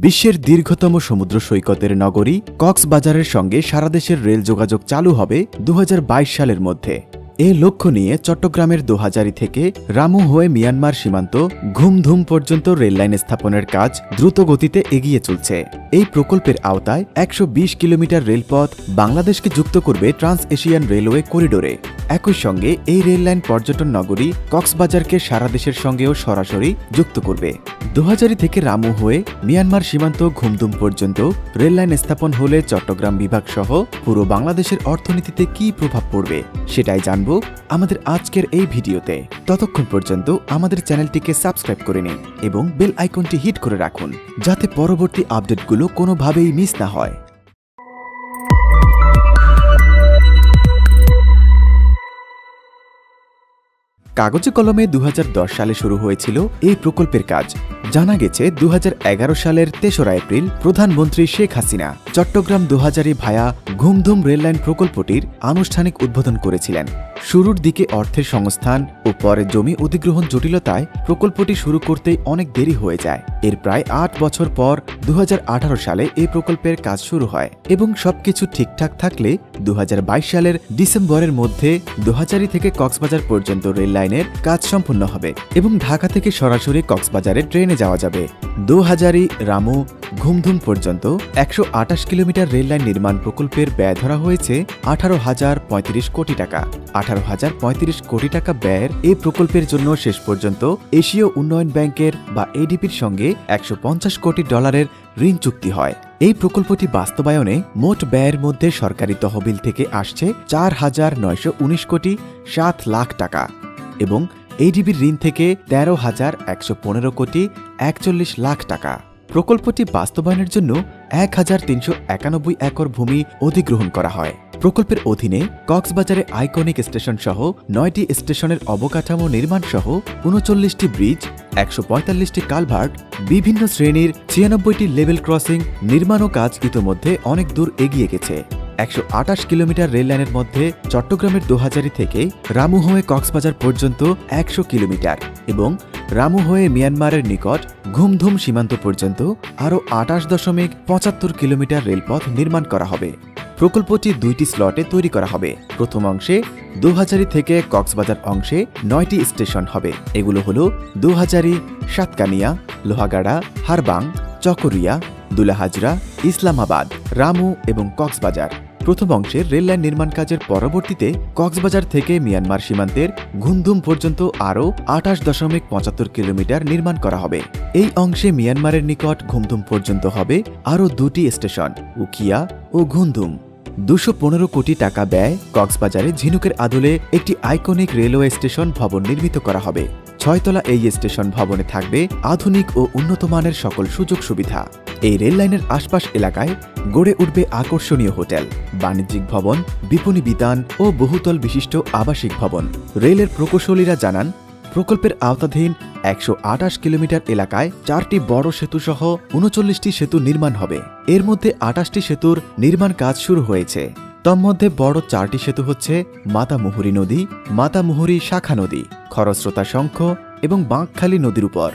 বিশ্বের দীর্ঘতম সমুদ্র সৈকতের নগরী কক্সবাজারের সঙ্গে সারা দেশের রেল যোগাযোগ চালু হবে 2022 সালের মধ্যে। এ লক্ষ্য নিয়ে চট্টগ্রামের দোহাজারী থেকে রামু হয়ে মিয়ানমার সীমান্ত ঘুমধুম পর্যন্ত রেললাইন স্থাপনের কাজ দ্রুত গতিতে এগিয়ে চলছে। এই প্রকল্পের আওতায় 120 কিলোমিটার রেলপথ বাংলাদেশকে যুক্ত করবে ট্রান্স এশিয়ান রেলওয়ে করিডোরে। একই সঙ্গে এই রেললাইন পর্যটন নগরী কক্সবাজারকে সারা দেশের সঙ্গেও সরাসরি যুক্ত করবে। দোহাজারী থেকে রামু হয়ে মিয়ানমার সীমান্ত ঘুমধুম পর্যন্ত রেললাইন স্থাপন হলে চট্টগ্রাম বিভাগ সহ পুরো বাংলাদেশের অর্থনীতিতে কী প্রভাব পড়বে সেটাই জানব আমাদের আজকের এই ভিডিওতে। ততক্ষণ পর্যন্ত আমাদের চ্যানেলটিকে সাবস্ক্রাইব করে নিন এবং বেল আইকনটি হিট করে রাখুন যাতে পরবর্তী আপডেটগুলো কোনোভাবেই মিস না হয়। কাগজে কলমে 2010 সালে শুরু হয়েছিল এই প্রকল্পের কাজ। জানা গেছে 2011 সালের 3রা এপ্রিল প্রধানমন্ত্রী শেখ হাসিনা চট্টগ্রাম দোহাজারী ভায়া ঘুমধুম রেললাইন প্রকল্পটির আনুষ্ঠানিক উদ্বোধন করেছিলেন। শুরুর দিকে অর্থের সংস্থান ও পরে জমি অধিগ্রহণ জটিলতায় প্রকল্পটি শুরু করতেই অনেক দেরি হয়ে যায়। এর প্রায় 8 বছর পর 2018 সালে এই প্রকল্পের কাজ শুরু হয় এবং সবকিছু ঠিকঠাক থাকলে 2022 সালের ডিসেম্বরের মধ্যে দোহাজারী থেকে কক্সবাজার পর্যন্ত রেললাইনের কাজ সম্পূর্ণ হবে এবং ঢাকা থেকে সরাসরি কক্সবাজারে ট্রেনে যাওয়া যাবে। দোহাজারী রামু ঘুমধুম পর্যন্ত 128 কিলোমিটার রেললাইন নির্মাণ প্রকল্পের ব্যয় ধরা হয়েছে 18,035 কোটি টাকা। 18,035 কোটি টাকা ব্যয়ের এই প্রকল্পের জন্য শেষ পর্যন্ত এশীয় উন্নয়ন ব্যাংকের বা এডিপির সঙ্গে $150 কোটি ঋণ চুক্তি হয়। এই প্রকল্পটি বাস্তবায়নে মোট ব্যয়ের মধ্যে সরকারি তহবিল থেকে আসছে 4,919 কোটি 7 লাখ টাকা এবং এডিবির ঋণ থেকে 13,115 কোটি 41 লাখ টাকা। প্রকল্পটি বাস্তবায়নের জন্য 1,391 একর ভূমি অধিগ্রহণ করা হয়। প্রকল্পের অধীনে কক্সবাজারে আইকনিক স্টেশন সহ 9টি স্টেশনের অবকাঠামো নির্মাণ সহ 39টি ব্রিজ, 145টি কালভার্ট, বিভিন্ন শ্রেণীর 96টি লেভেল ক্রসিং নির্মাণও কাজ ইতোমধ্যে অনেক দূর এগিয়ে গেছে। 128 কিলোমিটার রেললাইনের মধ্যে চট্টগ্রামের দোহাজারী থেকে রামু হয়ে কক্সবাজার পর্যন্ত 100 কিলোমিটার এবং রামু হয়ে মিয়ানমারের নিকট ঘুমধুম সীমান্ত পর্যন্ত আরও 28.75 কিলোমিটার রেলপথ নির্মাণ করা হবে। প্রকল্পটি 2টি স্লটে তৈরি করা হবে। প্রথম অংশে দোহাজারী থেকে কক্সবাজার অংশে 9টি স্টেশন হবে। এগুলো হলো দোহাজারী, সাতকানিয়া, লোহাগাড়া, হারবাং, চকরিয়া, দুলাহাজরা, ইসলামাবাদ, রামু এবং কক্সবাজার। প্রথম অংশের রেললাইন নির্মাণ কাজের পরবর্তীতে কক্সবাজার থেকে মিয়ানমার সীমান্তের ঘুমধুম পর্যন্ত আরও 28.75 কিলোমিটার নির্মাণ করা হবে। এই অংশে মিয়ানমারের নিকট ঘুমধুম পর্যন্ত হবে আরও 2টি স্টেশন, উখিয়া ও ঘুমধুম। 215 কোটি টাকা ব্যয় কক্সবাজারে ঝিনুকের আদলে একটি আইকনিক রেলওয়ে স্টেশন ভবন নির্মিত করা হবে। 6তলা এই স্টেশন ভবনে থাকবে আধুনিক ও উন্নত মানের সকল সুযোগ সুবিধা। এই রেললাইনের আশপাশ এলাকায় গড়ে উঠবে আকর্ষণীয় হোটেল, বাণিজ্যিক ভবন, বিপণী বিতান ও বহুতল বিশিষ্ট আবাসিক ভবন। রেলের প্রকৌশলীরা জানান, প্রকল্পের আওতাধীন 128 কিলোমিটার এলাকায় 4টি বড় সেতু সহ 39টি সেতু নির্মাণ হবে। এর মধ্যে 28টি সেতুর নির্মাণ কাজ শুরু হয়েছে। তন্মধ্যে বড় 4টি সেতু হচ্ছে মাতামুহুরী নদী, মাতামুহুরী শাখা নদী, খরস্রোতা শঙ্খ এবং বাঁকখালী নদীর উপর।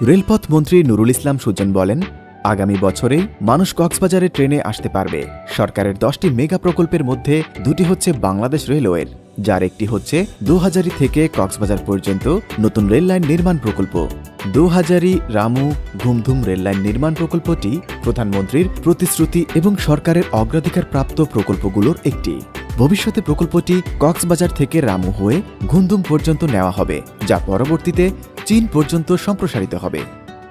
রেলপথ মন্ত্রী নুরুল ইসলাম সুজন বলেন, আগামী বছরেই মানুষ কক্সবাজারে ট্রেনে আসতে পারবে। সরকারের 10টি মেগা প্রকল্পের মধ্যে 2টি হচ্ছে বাংলাদেশ রেলওয়ের, যার একটি হচ্ছে দোহাজারী থেকে কক্সবাজার পর্যন্ত নতুন রেললাইন নির্মাণ প্রকল্প। দোহাজারী রামু ঘুমধুম রেললাইন নির্মাণ প্রকল্পটি প্রধানমন্ত্রীর প্রতিশ্রুতি এবং সরকারের অগ্রাধিকার প্রাপ্ত প্রকল্পগুলোর একটি। ভবিষ্যতে প্রকল্পটি কক্সবাজার থেকে রামু হয়ে ঘুমধুম পর্যন্ত নেওয়া হবে, যা পরবর্তীতে চীন পর্যন্ত সম্প্রসারিত হবে।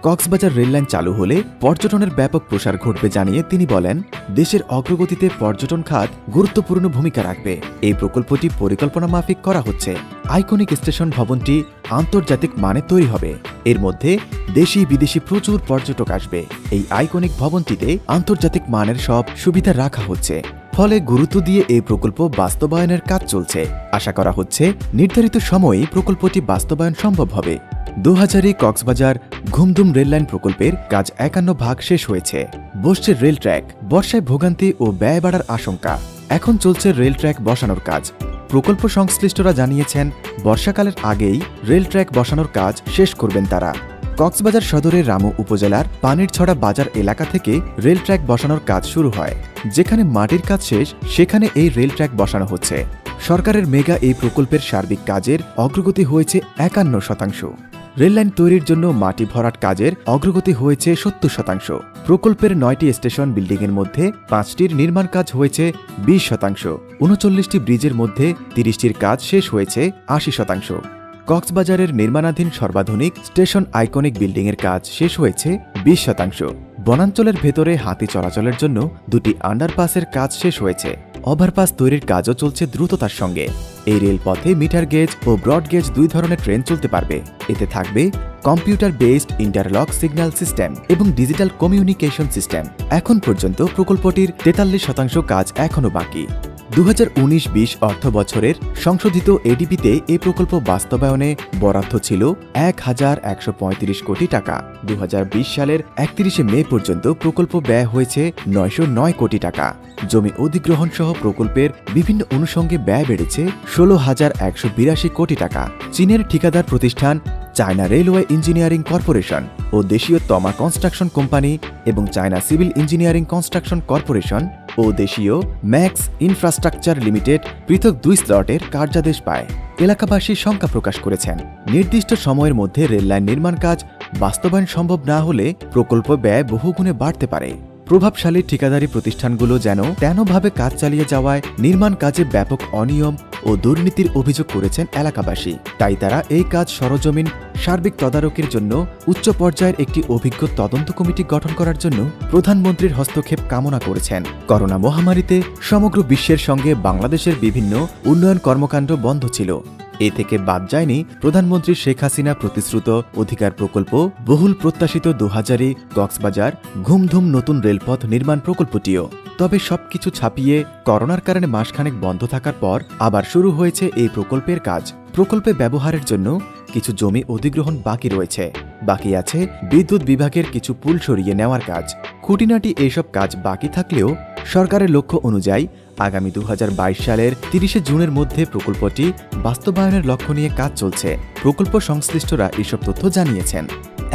কক্সবাজার রেললাইন চালু হলে পর্যটনের ব্যাপক প্রসার ঘটবে জানিয়ে তিনি বলেন, দেশের অগ্রগতিতে পর্যটন খাত গুরুত্বপূর্ণ ভূমিকা রাখবে। এই প্রকল্পটি পরিকল্পনা মাফিক করা হচ্ছে। আইকনিক স্টেশন ভবনটি আন্তর্জাতিক মানে তৈরি হবে। এর মধ্যে দেশি বিদেশি প্রচুর পর্যটক আসবে। এই আইকনিক ভবনটিতে আন্তর্জাতিক মানের সব সুবিধা রাখা হচ্ছে। ফলে গুরুত্ব দিয়ে এই প্রকল্প বাস্তবায়নের কাজ চলছে। আশা করা হচ্ছে নির্ধারিত সময়েই প্রকল্পটি বাস্তবায়ন সম্ভব হবে। দোহাজারী কক্সবাজার ঘুমধুম রেললাইন প্রকল্পের কাজ 51 ভাগ শেষ হয়েছে। বসছে রেল ট্র্যাক। বর্ষায় ভোগান্তি ও ব্যয় বাড়ার আশঙ্কা। এখন চলছে রেল ট্র্যাক বসানোর কাজ। প্রকল্প সংশ্লিষ্টরা জানিয়েছেন, বর্ষাকালের আগেই রেল ট্র্যাক বসানোর কাজ শেষ করবেন তারা। কক্সবাজার সদরের রামু উপজেলার পানিরছড়া বাজার এলাকা থেকে রেল ট্র্যাক বসানোর কাজ শুরু হয়। যেখানে মাটির কাজ শেষ সেখানে এই রেল ট্র্যাক বসানো হচ্ছে। সরকারের মেগা এই প্রকল্পের সার্বিক কাজের অগ্রগতি হয়েছে 51%। রেললাইন তৈরির জন্য মাটি ভরাট কাজের অগ্রগতি হয়েছে 70%। প্রকল্পের 9টি স্টেশন বিল্ডিংয়ের মধ্যে 5টির নির্মাণ কাজ হয়েছে 20%। 39টি ব্রিজের মধ্যে 30টির কাজ শেষ হয়েছে 80%। কক্সবাজারের নির্মাণাধীন সর্বাধুনিক স্টেশন আইকনিক বিল্ডিংয়ের কাজ শেষ হয়েছে 20%। বনাঞ্চলের ভেতরে হাতি চলাচলের জন্য 2টি আন্ডারপাসের কাজ শেষ হয়েছে। ওভারপাস তৈরির কাজও চলছে দ্রুততার সঙ্গে। এই রেলপথে মিটার গেজ ও ব্রড গেজ 2 ধরনের ট্রেন চলতে পারবে। এতে থাকবে computer based interlock signal system এবং ডিজিটাল কমিউনিকেশন সিস্টেম। এখন পর্যন্ত প্রকল্পটির 43% কাজ এখনও বাকি। 2019-20 অর্থ বছরের সংশোধিত এডিপিতে এই প্রকল্প বাস্তবায়নে বরাদ্দ ছিল 1135 কোটি টাকা। 2020 সালের 31 মে পর্যন্ত প্রকল্প ব্যয় হয়েছে 909 কোটি টাকা। জমি অধিগ্রহণ সহ প্রকল্পের বিভিন্ন অনুষঙ্গে ব্যয় বেড়েছে 16,182 কোটি টাকা। চীনের ঠিকাদার প্রতিষ্ঠান চায়না রেলওয়ে ইঞ্জিনিয়ারিং কর্পোরেশন ও দেশীয় তমা কনস্ট্রাকশন কোম্পানি এবং China civil engineering construction corporation ও দেশীয় ম্যাক্স ইনফ্রাস্ট্রাকচার লিমিটেড পৃথক 2 স্লটের কার্যাদেশ পায়। এলাকাবাসী শঙ্কা প্রকাশ করেছেন, নির্দিষ্ট সময়ের মধ্যে রেললাইন নির্মাণ কাজ বাস্তবায়ন সম্ভব না হলে প্রকল্প ব্যয় বহুগুণে বাড়তে পারে। প্রভাবশালী ঠিকাদারি প্রতিষ্ঠানগুলো যেন তেনভাবে কাজ চালিয়ে যাওয়ায় নির্মাণ কাজে ব্যাপক অনিয়ম ও দুর্নীতির অভিযোগ করেছেন এলাকাবাসী। তাই তারা এই কাজ সরজমিন সার্বিক তদারকির জন্য উচ্চ পর্যায়ের একটি অভিজ্ঞ তদন্ত কমিটি গঠন করার জন্য প্রধানমন্ত্রীর হস্তক্ষেপ কামনা করেছেন। করোনা মহামারীতে সমগ্র বিশ্বের সঙ্গে বাংলাদেশের বিভিন্ন উন্নয়ন কর্মকাণ্ড বন্ধ ছিল। এ থেকে বাদ যায়নি প্রধানমন্ত্রী শেখ হাসিনা প্রতিশ্রুত অধিকার প্রকল্প, বহুল প্রত্যাশিত 2000 কক্সবাজার ঘুমধুম নতুন রেলপথ নির্মাণ প্রকল্পটিও। তবে সবকিছু ছাপিয়ে করোনার কারণে মাসখানেক বন্ধ থাকার পর আবার শুরু হয়েছে এই প্রকল্পের কাজ। প্রকল্পে ব্যবহারের জন্য কিছু জমি অধিগ্রহণ বাকি রয়েছে। বাকি আছে বিদ্যুৎ বিভাগের কিছু পুল সরিয়ে নেওয়ার কাজ। খুঁটিনাটি এইসব কাজ বাকি থাকলেও সরকারের লক্ষ্য অনুযায়ী আগামী 2022 সালের 30 জুনের মধ্যে প্রকল্পটি বাস্তবায়নের লক্ষ্য নিয়ে কাজ চলছে। প্রকল্প সংশ্লিষ্টরা এসব তথ্য জানিয়েছেন।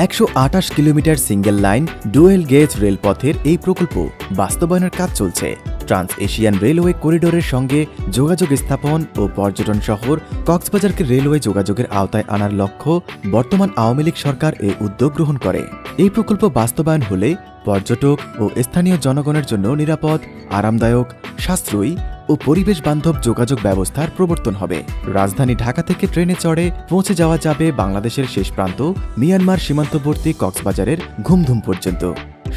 128 kilometre single line dual gauge রেলপথের এই প্রকল্প বাস্তবায়নের কাজ চলছে। ট্রান্স এশিয়ান রেলওয়ে করিডোরের সঙ্গে যোগাযোগ স্থাপন ও পর্যটন শহর কক্সবাজারকে রেলওয়ে যোগাযোগের আওতায় আনার লক্ষ্য বর্তমান আওয়ামী লীগ সরকার এই উদ্যোগ গ্রহণ করে। এই প্রকল্প বাস্তবায়ন হলে পর্যটক ও স্থানীয় জনগণের জন্য নিরাপদ, আরামদায়ক, সাশ্রয়ী ও পরিবেশ বান্ধব যোগাযোগ ব্যবস্থার প্রবর্তন হবে। রাজধানী ঢাকা থেকে ট্রেনে চড়ে পৌঁছে যাওয়া যাবে বাংলাদেশের শেষ প্রান্ত মিয়ানমার সীমান্তবর্তী কক্সবাজারের ঘুমধুম পর্যন্ত।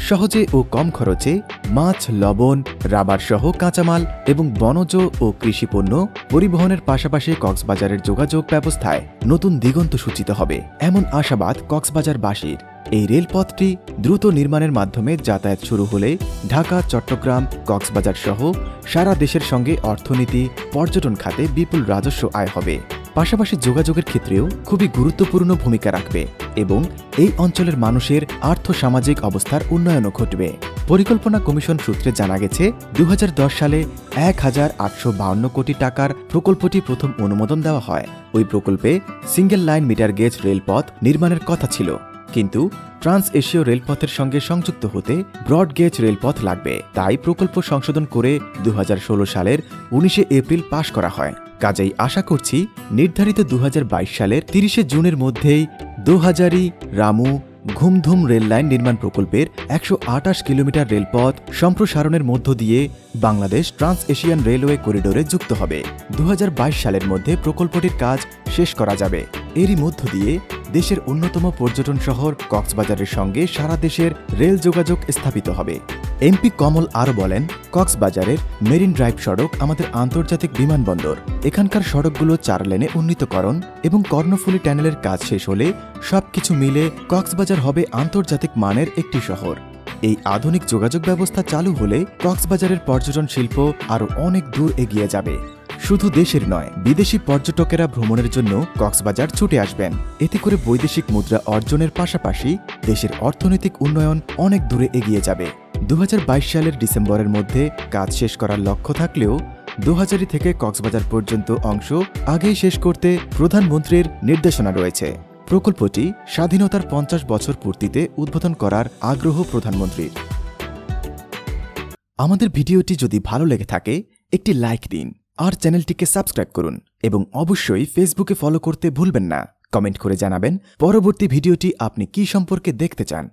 সহজে ও কম খরচে মাছ, লবণ, রাবার সহ কাঁচামাল এবং বনজ ও কৃষি পণ্য পরিবহনের পাশাপাশি কক্সবাজারের যোগাযোগ ব্যবস্থায় নতুন দিগন্ত সূচিত হবে এমন আশাবাদ কক্সবাজারবাসীর। এই রেলপথটি দ্রুত নির্মাণের মাধ্যমে যাতায়াত শুরু হলে ঢাকা, চট্টগ্রাম, কক্সবাজার সহ সারা দেশের সঙ্গে অর্থনীতি, পর্যটন খাতে বিপুল রাজস্ব আয় হবে। পাশাপাশি যোগাযোগের ক্ষেত্রেও খুবই গুরুত্বপূর্ণ ভূমিকা রাখবে এবং এই অঞ্চলের মানুষের আর্থ-সামাজিক অবস্থার উন্নয়নও ঘটবে। পরিকল্পনা কমিশন সূত্রে জানা গেছে 2010 সালে 1852 কোটি টাকার প্রকল্পটি প্রথম অনুমোদন দেওয়া হয়। ওই প্রকল্পে সিঙ্গেল লাইন মিটার গেজ রেলপথ নির্মাণের কথা ছিল, কিন্তু ট্রান্স এশীয় রেলপথের সঙ্গে সংযুক্ত হতে ব্রড গেজ রেলপথ লাগবে। তাই প্রকল্প সংশোধন করে 2016 সালের 19 এপ্রিল পাশ করা হয়। কাজেই আশা করছি নির্ধারিত 2022 সালের 30 জুনের মধ্যেই 2000 রামু ঘুমধুম রেললাইন নির্মাণ প্রকল্পের 128 কিলোমিটার রেলপথ সম্প্রসারণের মধ্য দিয়ে বাংলাদেশ ট্রান্স এশিয়ান রেলওয়ে করিডোরে যুক্ত হবে। 2022 সালের মধ্যে প্রকল্পটির কাজ শেষ করা যাবে। এরই মধ্য দিয়ে দেশের অন্যতম পর্যটন শহর কক্সবাজারের সঙ্গে সারা দেশের রেল যোগাযোগ স্থাপিত হবে। এমপি কমল আরও বলেন, কক্সবাজারের মেরিন ড্রাইভ সড়ক আমাদের আন্তর্জাতিক বিমানবন্দর। এখানকার সড়কগুলো 4 লেনে উন্নীতকরণ এবং কর্ণফুলী টানেলের কাজ শেষ হলে সবকিছু মিলে কক্সবাজার হবে আন্তর্জাতিক মানের একটি শহর। এই আধুনিক যোগাযোগ ব্যবস্থা চালু হলে কক্সবাজারের পর্যটন শিল্প আরও অনেক দূর এগিয়ে যাবে। শুধু দেশের নয়, বিদেশি পর্যটকেরা ভ্রমণের জন্য কক্সবাজার ছুটে আসবেন। এতে করে বৈদেশিক মুদ্রা অর্জনের পাশাপাশি দেশের অর্থনৈতিক উন্নয়ন অনেক দূরে এগিয়ে যাবে। 2022 সালের ডিসেম্বরের মধ্যে কাজ শেষ করার লক্ষ্য থাকলেও 2000 থেকে কক্সবাজার পর্যন্ত অংশ আগেই শেষ করতে প্রধানমন্ত্রীর নির্দেশনা রয়েছে। প্রকল্পটি স্বাধীনতার 50 বছর পূর্তিতে উদ্বোধন করার আগ্রহ প্রধানমন্ত্রীর। আমাদের ভিডিওটি যদি ভালো লেগে থাকে একটি লাইক দিন আর চ্যানেলটিকে সাবস্ক্রাইব করুন এবং অবশ্যই ফেসবুকে ফলো করতে ভুলবেন না। কমেন্ট করে জানাবেন পরবর্তী ভিডিওটি আপনি কি সম্পর্কে দেখতে চান।